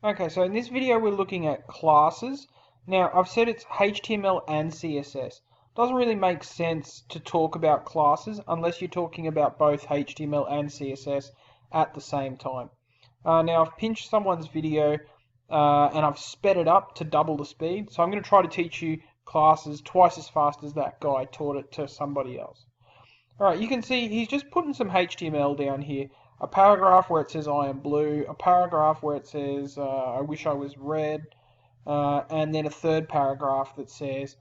Okay, so in this video we're looking at classes. Now I've said it's HTML and CSS. Doesn't really make sense to talk about classes unless you're talking about both HTML and CSS at the same time. Now I've pinched someone's video and I've sped it up to double the speed. So I'm going to try to teach you classes twice as fast as that guy taught it to somebody else. Alright, you can see he's just putting some HTML down here. A paragraph where it says I am blue, a paragraph where it says I wish I was red, and then a third paragraph that says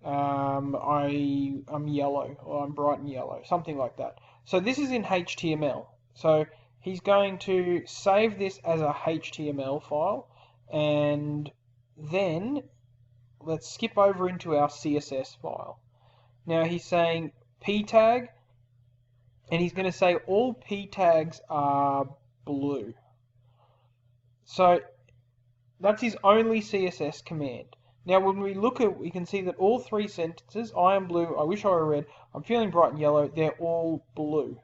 I'm yellow or I'm bright and yellow, something like that. So this is in HTML. So he's going to save this as a HTML file, and then let's skip over into our CSS file. Now he's saying p tag, and he's going to say all p tags are blue. So that's his only CSS command. Now when we look at, we can see that all three sentences, I am blue, I wish I were red, I'm feeling bright and yellow, they're all blue.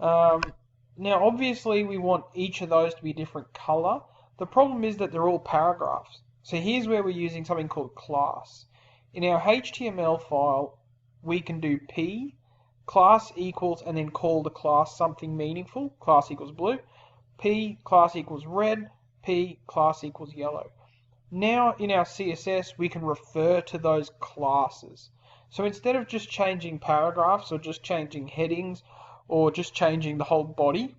Now obviously we want each of those to be a different color. The problem is that they're all paragraphs. So here's where we're using something called class. In our HTML file, we can do p, class equals, and then call the class something meaningful. Class equals blue. P, class equals red. P, class equals yellow. Now in our CSS, we can refer to those classes. So instead of just changing paragraphs or just changing headings or just changing the whole body,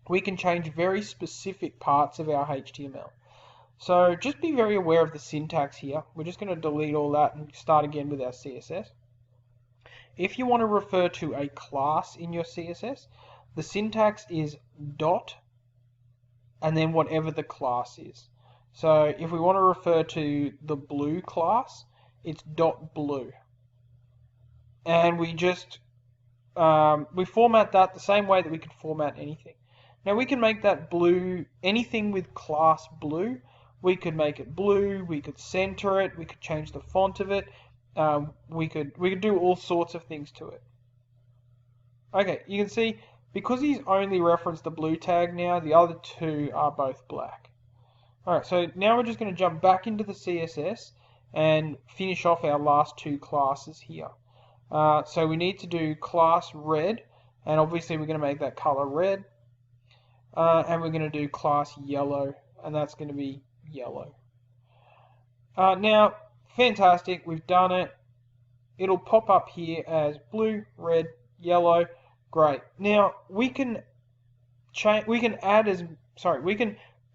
we can change very specific parts of our HTML. So just be very aware of the syntax here. We're just going to delete all that and start again with our CSS. If you want to refer to a class in your CSS, the syntax is dot and then whatever the class is. So if we want to refer to the blue class, it's dot blue. And we just we format that the same way that we could format anything. Now we can make that blue, anything with class blue. We could make it blue, we could center it, we could change the font of it. We could do all sorts of things to it. Okay, you can see because he's only referenced the blue tag now, the other two are both black. Alright, so now we're just going to jump back into the CSS and finish off our last two classes here. So we need to do class red, and obviously we're going to make that color red. And we're going to do class yellow, and that's going to be yellow. Now, fantastic, we've done it. It'll pop up here as blue, red, yellow. Great. Now we can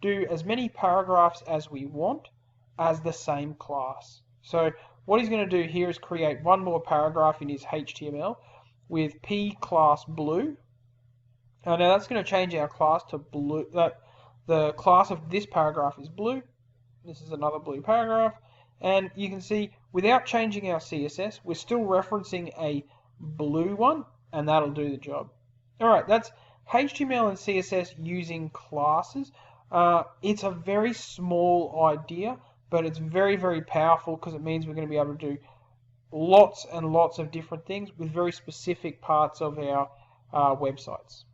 do as many paragraphs as we want as the same class. So what he's going to do here is create one more paragraph in his HTML with p class blue. Now that's going to change our class to blue. The class of this paragraph is blue. This is another blue paragraph. And you can see, without changing our CSS, we're still referencing a blue one, and that'll do the job. Alright, that's HTML and CSS using classes. It's a very small idea, but it's very, very powerful because it means we're going to be able to do lots and lots of different things with very specific parts of our websites.